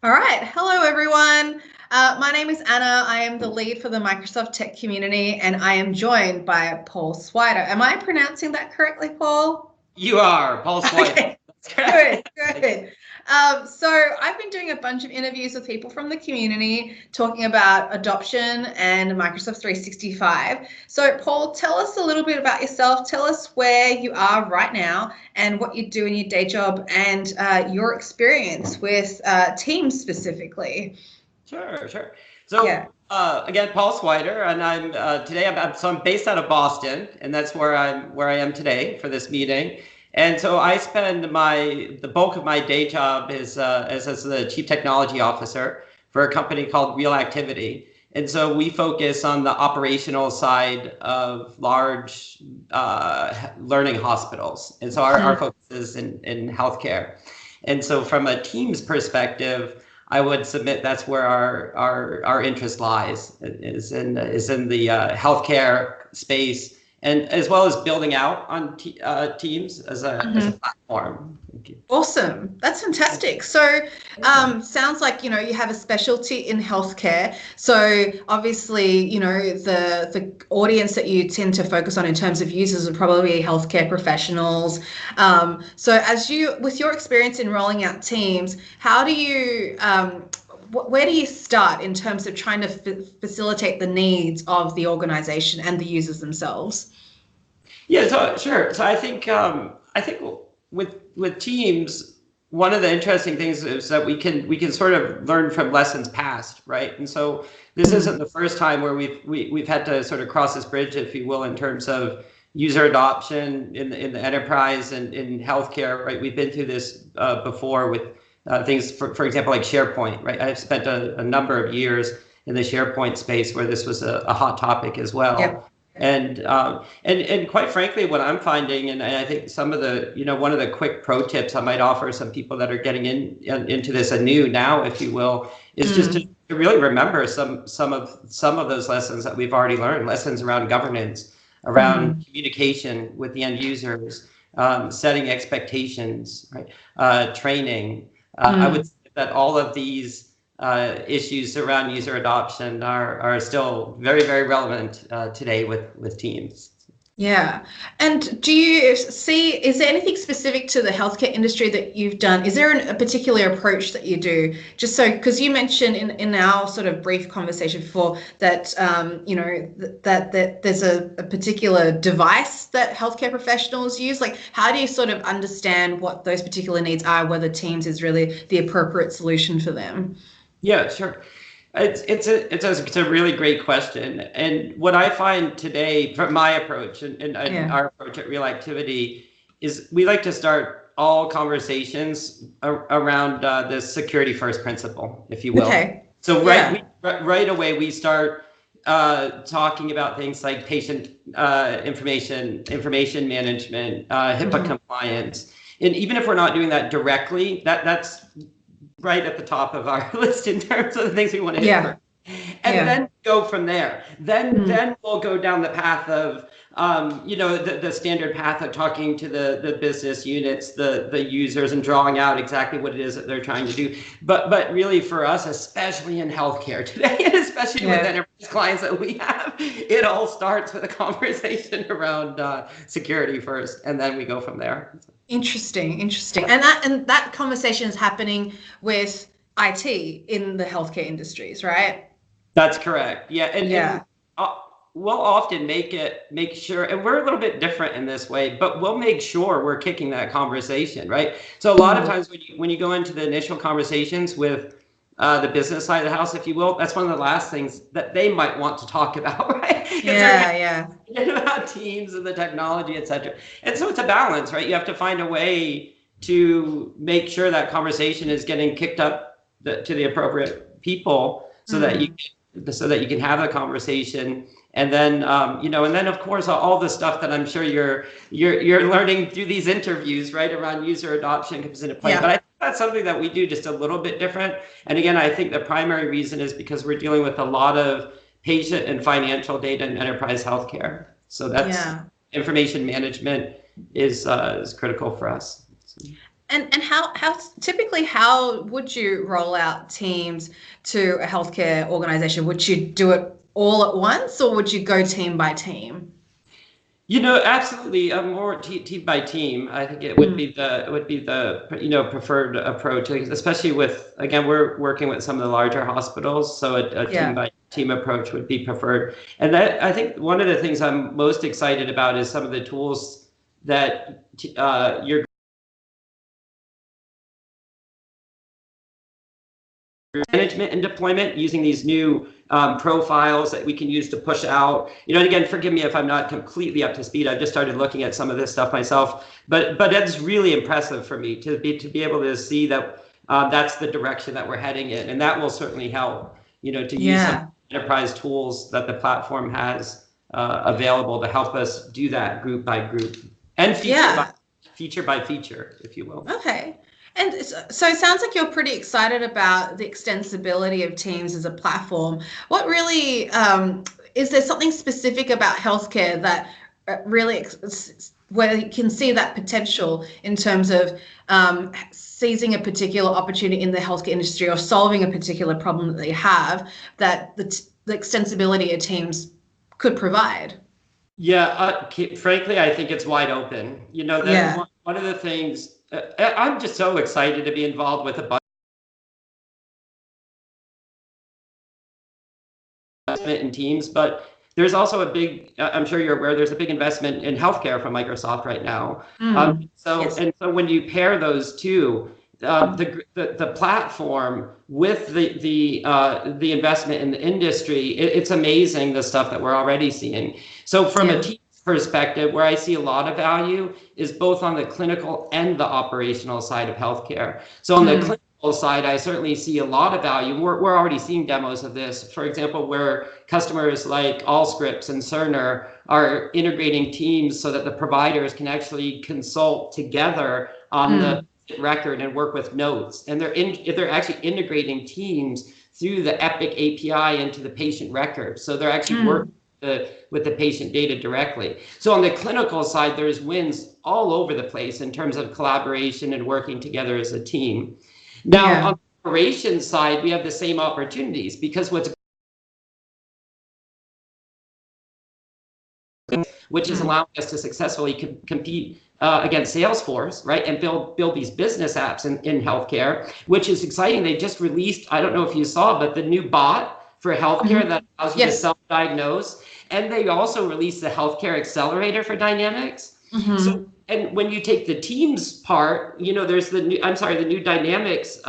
All right. Hello, everyone. My name is Anna. I am the lead for the Microsoft Tech community, and I am joined by Paul Swider. Am I pronouncing that correctly, Paul? You are Paul Swider. Okay, good, good. So I've been doing a bunch of interviews with people from the community talking about adoption and Microsoft 365. So Paul, tell us a little bit about yourself. Tell us where you are right now and what you do in your day job and your experience with Teams specifically. Sure. Yeah. So again, Paul Swider, and I'm based out of Boston, and that's where I am today for this meeting. And so I spend the bulk of my day job is as the chief technology officer for a company called Real Activity. And so we focus on the operational side of large learning hospitals. And so our focus is in healthcare. And so from a Teams perspective, I would submit that's where our interest lies, is in the healthcare space, and as well as building out on Teams as a platform. Awesome. That's fantastic. So, sounds like, you have a specialty in healthcare. So obviously, the audience that you tend to focus on in terms of users are probably healthcare professionals. So with your experience in rolling out Teams, how do you, where do you start in terms of trying to facilitate the needs of the organization and the users themselves? Yeah, so sure. So I think with Teams, one of the interesting things is that we can sort of learn from lessons past, right? And so this isn't the first time where we've had to sort of cross this bridge, if you will, in terms of user adoption in the enterprise and in healthcare, right? We've been through this before with things, for example, like SharePoint, right? I've spent a number of years in the SharePoint space where this was a hot topic as well. Yep. And quite frankly, what I'm finding, and I think some of the, one of the quick pro tips I might offer some people that are getting into this anew now, if you will, is just to really remember some of those lessons that we've already learned, lessons around governance, around communication with the end users, setting expectations, right? Training. I would say that all of these issues around user adoption are still very, very relevant today with Teams. Yeah. And do you see, is there anything specific to the healthcare industry that you've done? Is there a particular approach that you do? Just so, because you mentioned in our sort of brief conversation before that, that there's a particular device that healthcare professionals use. Like, how do you sort of understand what those particular needs are, whether Teams is really the appropriate solution for them? Yeah, sure. It's a really great question. And what I find today from my approach and our approach at Real Activity is we like to start all conversations around the security first principle, if you will. Okay. So right away we start talking about things like patient information management, HIPAA compliance. And even if we're not doing that directly, that's right at the top of our list in terms of the things we want to hit first. And then go from there. Then we'll go down the path of, the standard path of talking to the business units, the users, and drawing out exactly what it is that they're trying to do. But really for us, especially in healthcare today, and especially with enterprise clients that we have, it all starts with a conversation around security first, and then we go from there. Interesting. And that conversation is happening with IT in the healthcare industries, right? That's correct. Yeah. And we'll often make sure, and we're a little bit different in this way, but we'll make sure we're kicking that conversation, right? So a lot of times when you go into the initial conversations with the business side of the house, if you will, that's one of the last things that they might want to talk about, right? About Teams and the technology, et cetera. And so it's a balance, right? You have to find a way to make sure that conversation is getting kicked up to the appropriate people so that you can have a conversation. And then, and then of course, all the stuff that I'm sure you're learning through these interviews, right, around user adoption comes into play. But I think that's something that we do just a little bit different. And again, I think the primary reason is because we're dealing with a lot of patient and financial data in enterprise healthcare. So that's information management is critical for us. And how typically how would you roll out Teams to a healthcare organization? Would you do it all at once, or would you go team by team? Absolutely. More team by team. I think it would be the preferred approach, especially with, again, we're working with some of the larger hospitals, so a team by team approach would be preferred. And that, I think, one of the things I'm most excited about is some of the tools that you're management and deployment, using these new profiles that we can use to push out. And again, forgive me if I'm not completely up to speed. I've just started looking at some of this stuff myself, but that's really impressive for me to be able to see that that's the direction that we're heading in, and that will certainly help. To use some enterprise tools that the platform has available to help us do that group by group and feature by feature, if you will. Okay. And so it sounds like you're pretty excited about the extensibility of Teams as a platform. What really, is there something specific about healthcare that really, where you can see that potential in terms of seizing a particular opportunity in the healthcare industry or solving a particular problem that they have, that the extensibility of Teams could provide? Yeah, frankly, I think it's wide open. One of the things, I'm just so excited to be involved with a bunch of investment in Teams, but there's also a big, I'm sure you're aware, there's a big investment in healthcare from Microsoft right now. So when you pair those two, the platform with the investment in the industry, it's amazing the stuff that we're already seeing. So from a team perspective, where I see a lot of value is both on the clinical and the operational side of healthcare. So on the clinical side, I certainly see a lot of value. We're already seeing demos of this, for example, where customers like Allscripts and Cerner are integrating Teams so that the providers can actually consult together on the record and work with notes. And they're actually integrating Teams through the Epic API into the patient record. So they're actually working with the patient data directly. So on the clinical side, there's wins all over the place in terms of collaboration and working together as a team. Now, on the operations side, we have the same opportunities, because which is allowing us to successfully compete against Salesforce, right, and build these business apps in healthcare, which is exciting. They just released, I don't know if you saw, but the new bot for healthcare that allows you to self-diagnose. And they also released the healthcare accelerator for Dynamics. So, and when you take the Teams part, there's the new Dynamics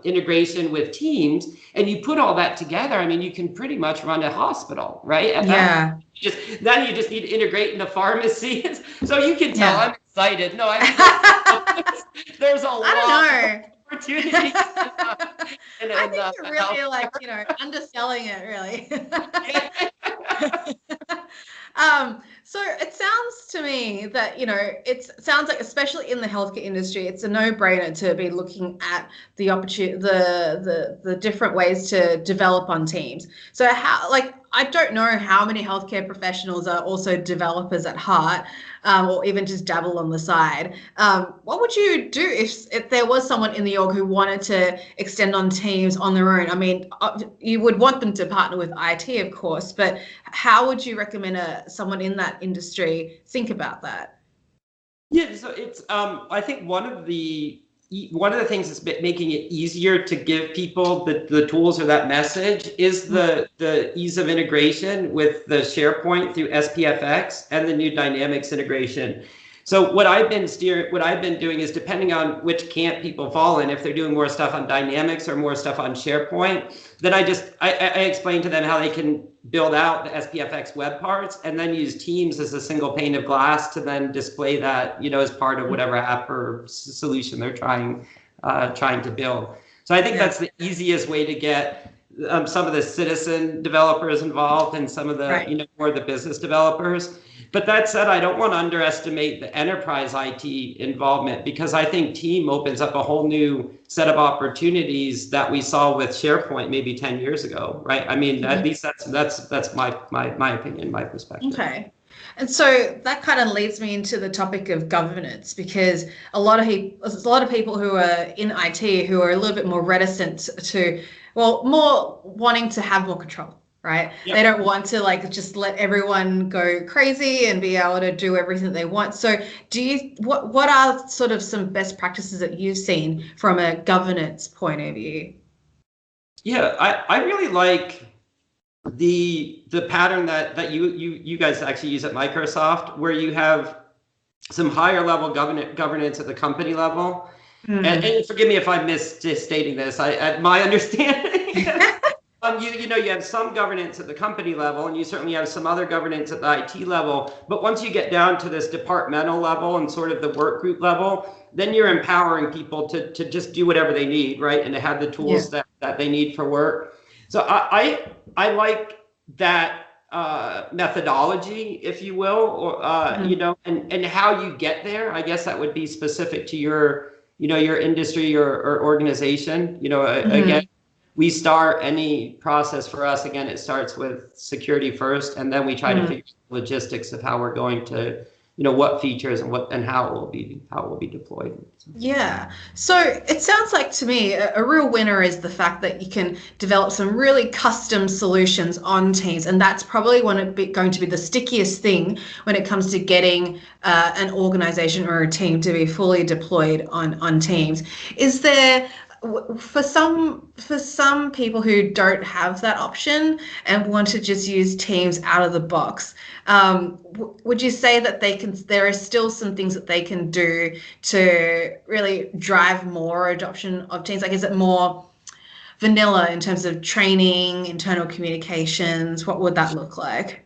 integration with Teams, and you put all that together. I mean, you can pretty much run a hospital, right? Then you just need to integrate in the pharmacy. So you can tell I'm excited. No, there's a lot of opportunities. I think you're really underselling it, really. So it sounds to me that, it sounds like, especially in the healthcare industry, it's a no-brainer to be looking at the opportunity, the different ways to develop on Teams. So I don't know how many healthcare professionals are also developers at heart, or even just dabble on the side. What would you do if there was someone in the org who wanted to extend on Teams on their own? I mean, you would want them to partner with IT, of course, but how would you recommend someone in that industry think about that? Yeah, so it's I think one of the things that's making it easier to give people the tools or that message is the ease of integration with the SharePoint through SPFX and the new Dynamics integration. So what I've been doing is, depending on which camp people fall in, if they're doing more stuff on Dynamics or more stuff on SharePoint, then I explain to them how they can build out the SPFX web parts and then use Teams as a single pane of glass to then display that, as part of whatever app or solution they're trying to build. So I think that's the easiest way to get some of the citizen developers involved and some of the more the business developers. But that said, I don't want to underestimate the enterprise IT involvement, because I think Team opens up a whole new set of opportunities that we saw with SharePoint maybe 10 years ago, right? I mean, at least that's my opinion, my perspective. Okay. And so that kind of leads me into the topic of governance, because there's a lot of people who are in IT who are a little bit more reticent to, well, more wanting to have more control, right? Yep. They don't want to like just let everyone go crazy and be able to do everything they want. So what are sort of some best practices that you've seen from a governance point of view? Yeah, I really like the pattern that you guys actually use at Microsoft, where you have some higher level governance at the company level. And forgive me if I'm misstating this. My understanding, you have some governance at the company level, and you certainly have some other governance at the IT level. But once you get down to this departmental level and sort of the work group level, then you're empowering people to just do whatever they need, right? And to have the tools that they need for work. So I like that methodology, if you will, or and how you get there. I guess that would be specific to your industry or organization. Again, we start any process for us. Again, it starts with security first, and then we try to figure out the logistics of how we're going to, what features and how it will be deployed. Yeah. So it sounds like to me a real winner is the fact that you can develop some really custom solutions on Teams, and that's probably going to be the stickiest thing when it comes to getting an organization or a team to be fully deployed on Teams. Is there, for some people who don't have that option and want to just use Teams out of the box, would you say that there are still some things that they can do to really drive more adoption of Teams? Like, is it more vanilla in terms of training, internal communications? What would that look like?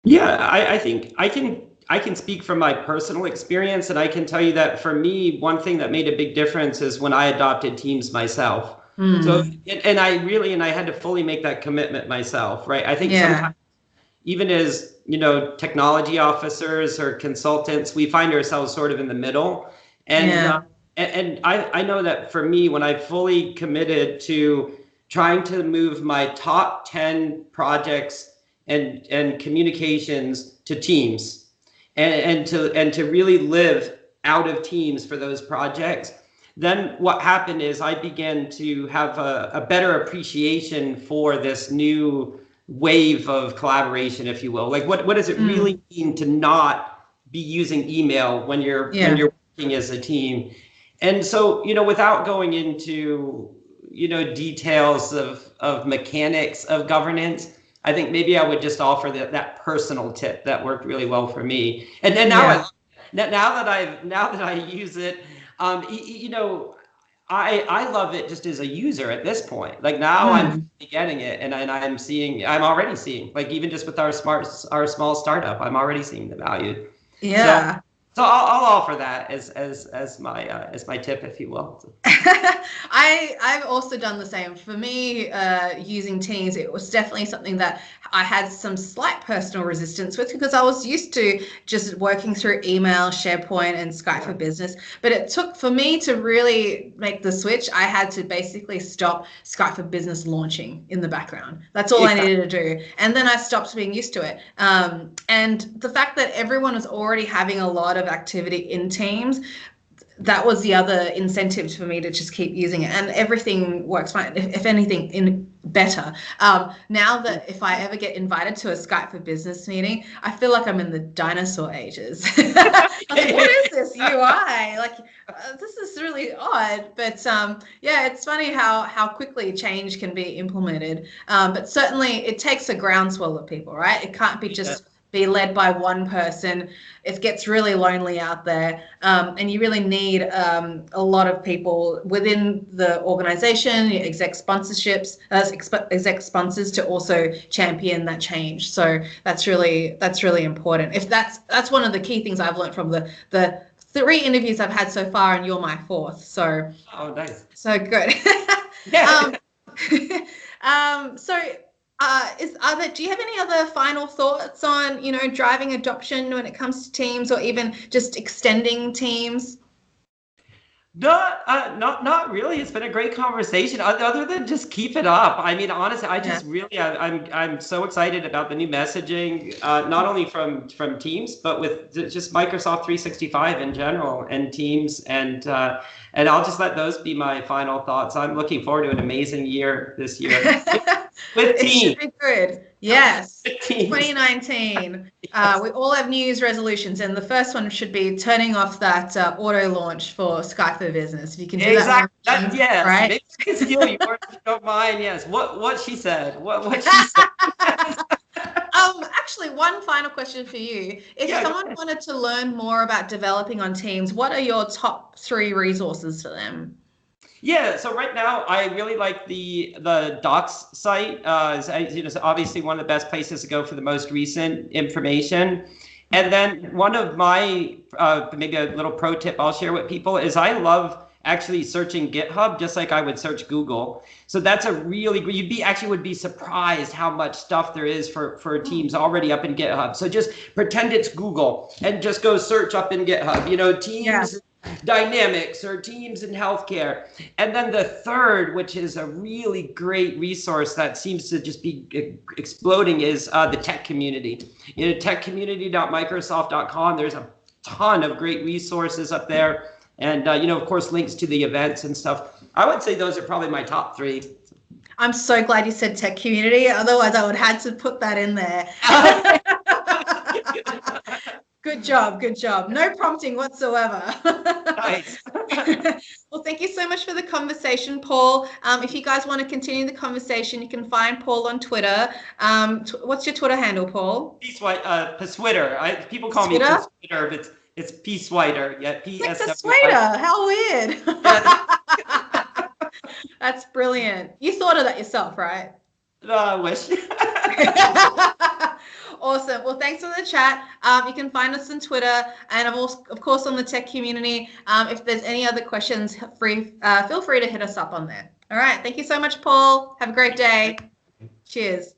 Yeah, I think I can speak from my personal experience, and I can tell you that for me, one thing that made a big difference is when I adopted Teams myself. So, and I had to fully make that commitment myself, right? I think sometimes, even as technology officers or consultants, we find ourselves sort of in the middle. And I know that for me, when I fully committed to trying to move my top 10 projects and communications to Teams, and to really live out of Teams for those projects, then what happened is I began to have a better appreciation for this new wave of collaboration, if you will. Like, what does it really mean to not be using email when you're working as a team? And so, without going into details of mechanics of governance, I think maybe I would just offer that personal tip that worked really well for me. And then now that I use it, I love it just as a user at this point. Like, now I'm getting it, and I'm already seeing, like, even just with our small startup, I'm already seeing the value. Yeah. So I'll offer that as my tip, if you will. I've also done the same. For me, using Teams, it was definitely something that I had some slight personal resistance with, because I was used to just working through email, SharePoint, and Skype for Business. But it took, for me to really make the switch, I had to basically stop Skype for Business launching in the background. That's all I needed to do. And then I stopped being used to it. And the fact that everyone was already having a lot of activity in Teams, that was the other incentive for me to just keep using it, and everything works fine. If anything, better. Now that if I ever get invited to a Skype for Business meeting, I feel like I'm in the dinosaur ages. I was like, what is this UI? Like, this is really odd. But it's funny how quickly change can be implemented. But certainly it takes a groundswell of people, right? It can't be just be led by one person. It gets really lonely out there, and you really need a lot of people within the organization, exec sponsorships, exec sponsors, to also champion that change. So that's really important. If that's one of the key things I've learned from the 3 interviews I've had so far, and you're my 4th. So nice. So good. Do you have any other final thoughts on, driving adoption when it comes to Teams, or even just extending Teams? Not really. It's been a great conversation. Other than just keep it up. I mean, honestly, I just really, I'm so excited about the new messaging, not only from Teams, but with just Microsoft 365 in general and Teams, and I'll just let those be my final thoughts. I'm looking forward to an amazing year this year with Teams. It should be good. Yes, 2019. We all have New Year's resolutions, and the first one should be turning off that auto launch for Skype for Business. If you can do that, yes, right? Maybe I can steal yours if you don't mind. Yes, what she said. What she said. Actually, one final question for you. If someone wanted to learn more about developing on Teams, what are your top 3 resources for them? Yeah, so right now I really like the Docs site. It's obviously one of the best places to go for the most recent information. And then one of my maybe a little pro tip I'll share with people is I love actually searching GitHub just like I would search Google. So that's a really great, would be surprised how much stuff there is for Teams already up in GitHub. So just pretend it's Google and just go search up in GitHub, Teams Dynamics or Teams in healthcare. And then the third, which is a really great resource that seems to just be exploding, is the tech community. techcommunity.microsoft.com. There's a ton of great resources up there. And, of course, links to the events and stuff. I would say those are probably my top 3. I'm so glad you said tech community. Otherwise, I would have had to put that in there. Good job. Good job. No prompting whatsoever. Nice. Well, thank you so much for the conversation, Paul. If you guys want to continue the conversation, you can find Paul on Twitter. What's your Twitter handle, Paul? Swider. People call me Swider, but it's P Swider. Yeah, Like the Swider. How weird. That's brilliant. You thought of that yourself, right? I wish. Awesome. Well, thanks for the chat. You can find us on Twitter and of course on the tech community. If there's any other questions, feel free to hit us up on there. All right. Thank you so much, Paul. Have a great day. Cheers.